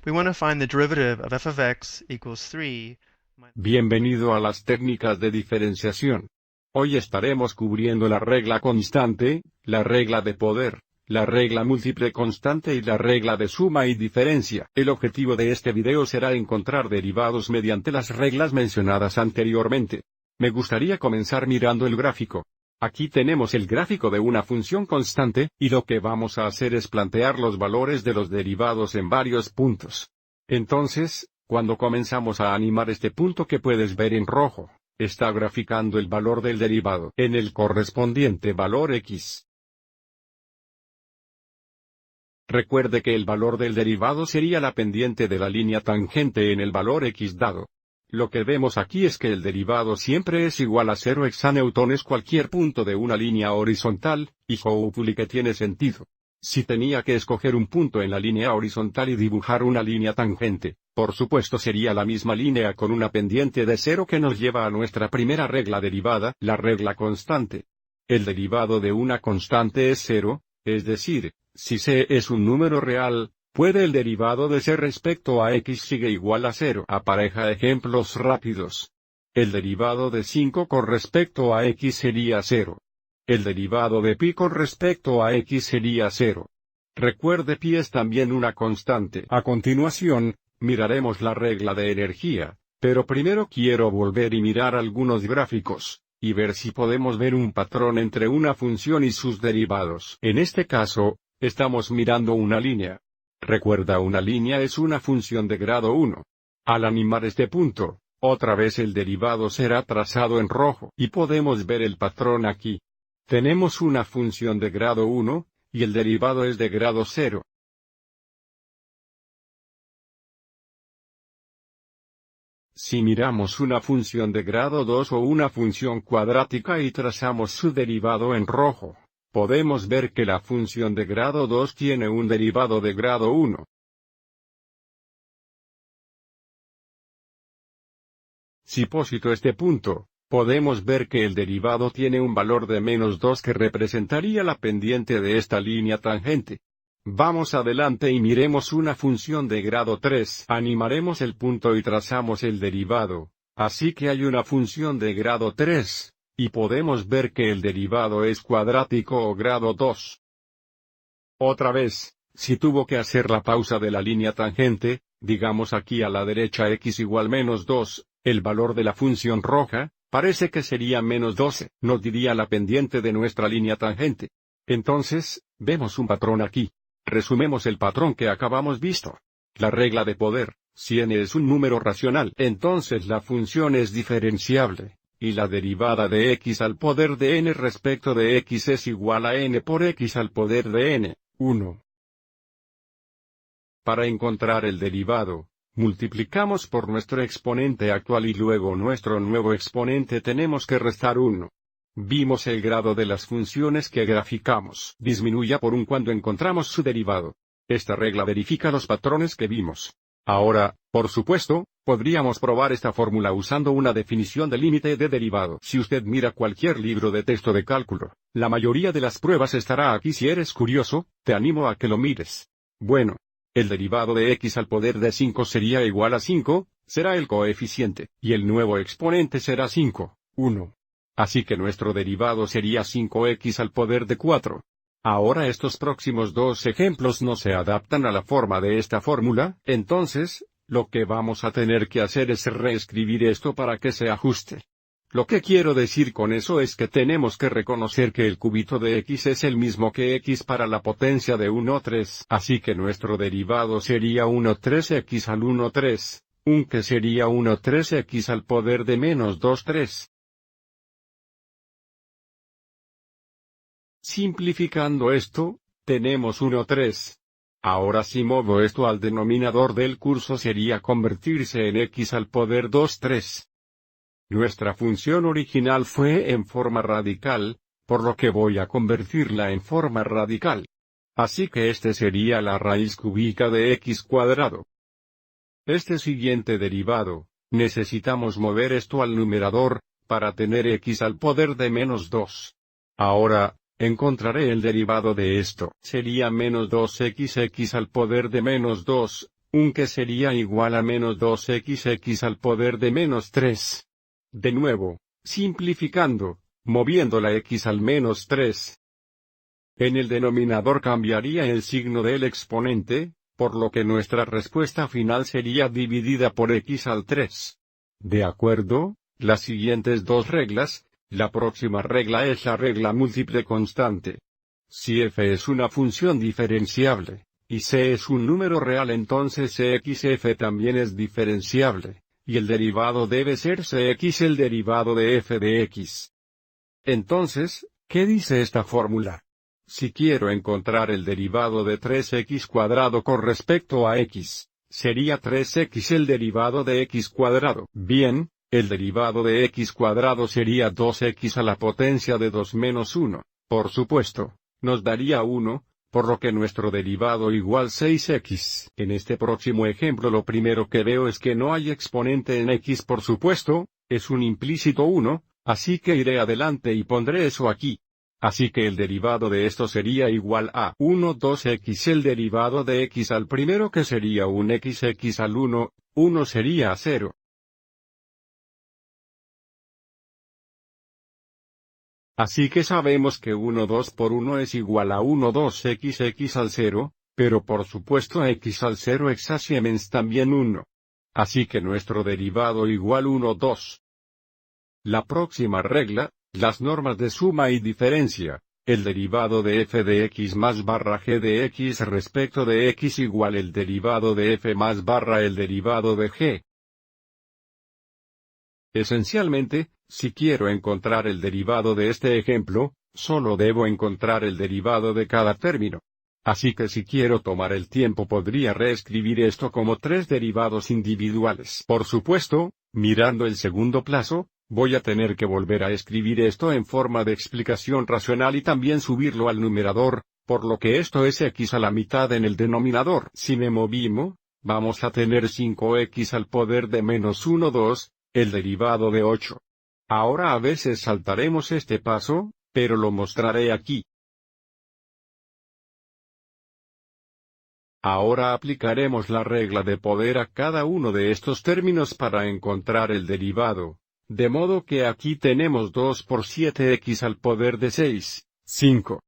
we want to find the derivative of f of x equals 3. Bienvenido a las técnicas de diferenciación. Hoy estaremos cubriendo la regla constante, la regla de poder, la regla múltiple constante y la regla de suma y diferencia. El objetivo de este video será encontrar derivados mediante las reglas mencionadas anteriormente. Me gustaría comenzar mirando el gráfico. Aquí tenemos el gráfico de una función constante, y lo que vamos a hacer es plantear los valores de los derivados en varios puntos. Entonces, cuando comenzamos a animar este punto que puedes ver en rojo, está graficando el valor del derivado en el correspondiente valor x. Recuerde que el valor del derivado sería la pendiente de la línea tangente en el valor x dado. Lo que vemos aquí es que el derivado siempre es igual a 0 hexanewtones cualquier punto de una línea horizontal, y hopefully que tiene sentido. Si tenía que escoger un punto en la línea horizontal y dibujar una línea tangente, por supuesto sería la misma línea con una pendiente de 0 que nos lleva a nuestra primera regla derivada, la regla constante. El derivado de una constante es 0, es decir, si c es un número real, puede el derivado de c respecto a x sigue igual a 0. Apareja ejemplos rápidos. El derivado de 5 con respecto a x sería 0. El derivado de pi con respecto a x sería 0. Recuerde, pi es también una constante. A continuación, miraremos la regla de energía, pero primero quiero volver y mirar algunos gráficos, y ver si podemos ver un patrón entre una función y sus derivados. En este caso, estamos mirando una línea. Recuerda, una línea es una función de grado 1. Al animar este punto, otra vez el derivado será trazado en rojo, y podemos ver el patrón aquí. Tenemos una función de grado 1, y el derivado es de grado 0. Si miramos una función de grado 2 o una función cuadrática y trazamos su derivado en rojo, podemos ver que la función de grado 2 tiene un derivado de grado 1. Si posito este punto, podemos ver que el derivado tiene un valor de -2 que representaría la pendiente de esta línea tangente. Vamos adelante y miremos una función de grado 3. Animaremos el punto y trazamos el derivado, así que hay una función de grado 3. Y podemos ver que el derivado es cuadrático o grado 2. Otra vez, si tuvo que hacer la pausa de la línea tangente, digamos aquí a la derecha x igual -2, el valor de la función roja, parece que sería -12, nos diría la pendiente de nuestra línea tangente. Entonces, vemos un patrón aquí. Resumemos el patrón que acabamos visto. La regla de poder, si n es un número racional, entonces la función es diferenciable. Y la derivada de x al poder de n respecto de x es igual a n por x al poder de n, 1. Para encontrar el derivado, multiplicamos por nuestro exponente actual y luego nuestro nuevo exponente tenemos que restar 1. Vimos el grado de las funciones que graficamos disminuye por 1 cuando encontramos su derivado. Esta regla verifica los patrones que vimos. Ahora, por supuesto, podríamos probar esta fórmula usando una definición de límite de derivado. Si usted mira cualquier libro de texto de cálculo, la mayoría de las pruebas estará aquí. Si eres curioso, te animo a que lo mires. Bueno, el derivado de x al poder de 5 sería igual a 5, será el coeficiente, y el nuevo exponente será 5, 1. Así que nuestro derivado sería 5x al poder de 4. Ahora estos próximos dos ejemplos no se adaptan a la forma de esta fórmula, entonces, lo que vamos a tener que hacer es reescribir esto para que se ajuste. Lo que quiero decir con eso es que tenemos que reconocer que el cúbito de x es el mismo que x para la potencia de 1,3. Así que nuestro derivado sería 1,3x al 1,3, que sería 1,3x al poder de -2,3. Simplificando esto, tenemos 1,3. Ahora si movo esto al denominador del curso sería convertirse en x al poder 2,3. Nuestra función original fue en forma radical, por lo que voy a convertirla en forma radical. Así que este sería la raíz cúbica de x cuadrado. Este siguiente derivado, necesitamos mover esto al numerador, para tener x al poder de -2. Ahora, encontraré el derivado de esto. Sería -2x al poder de -2, un que sería igual a menos 2xx al poder de menos 3. De nuevo, simplificando, moviendo la x al menos 3. En el denominador cambiaría el signo del exponente, por lo que nuestra respuesta final sería dividida por x al 3. ¿De acuerdo? Las siguientes dos reglas. La próxima regla es la regla múltiple constante. Si f es una función diferenciable, y c es un número real, entonces cxf también es diferenciable, y el derivado debe ser cx el derivado de f de x. Entonces, ¿qué dice esta fórmula? Si quiero encontrar el derivado de 3x cuadrado con respecto a x, sería 3x el derivado de x cuadrado. Bien, el derivado de x cuadrado sería 2x a la potencia de 2 menos 1, por supuesto, nos daría 1, por lo que nuestro derivado igual 6x. En este próximo ejemplo lo primero que veo es que no hay exponente en x, por supuesto, es un implícito 1, así que iré adelante y pondré eso aquí. Así que el derivado de esto sería igual a 1 2x el derivado de x al primero, que sería un xx al 1, 1 sería 0. Así que sabemos que 1 2 por 1 es igual a 1 2xx al 0, pero por supuesto x al 0 exactamente también 1. Así que nuestro derivado igual 1 2. La próxima regla, las normas de suma y diferencia. El derivado de f de x más barra g de x respecto de x igual el derivado de f más barra el derivado de g. Esencialmente, si quiero encontrar el derivado de este ejemplo, solo debo encontrar el derivado de cada término. Así que si quiero tomar el tiempo podría reescribir esto como 3 derivados individuales. Por supuesto, mirando el segundo plazo, voy a tener que volver a escribir esto en forma de explicación racional y también subirlo al numerador, por lo que esto es x a la mitad en el denominador. Si me movimos, vamos a tener 5x al poder de menos 1 2, el derivado de 8. Ahora a veces saltaremos este paso, pero lo mostraré aquí. Ahora aplicaremos la regla de poder a cada uno de estos términos para encontrar el derivado. De modo que aquí tenemos 2 por 7x al poder de 6, 5.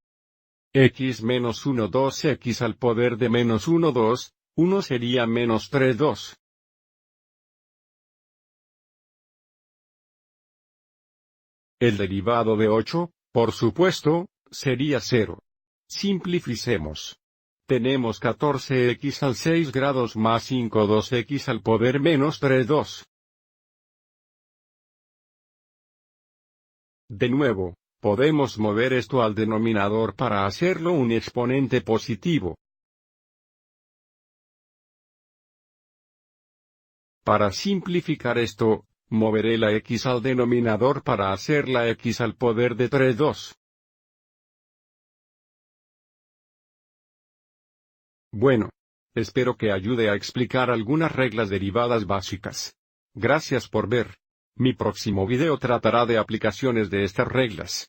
X menos 1 2x al poder de menos 1 2, 1 sería menos 3 2. El derivado de 8, por supuesto, sería 0. Simplificemos. Tenemos 14x al 6 grados más 5 2x al poder menos 3 2. De nuevo, podemos mover esto al denominador para hacerlo un exponente positivo. Para simplificar esto, moveré la x al denominador para hacer la x al poder de 3 2. Bueno, espero que ayude a explicar algunas reglas derivadas básicas. Gracias por ver. Mi próximo video tratará de aplicaciones de estas reglas.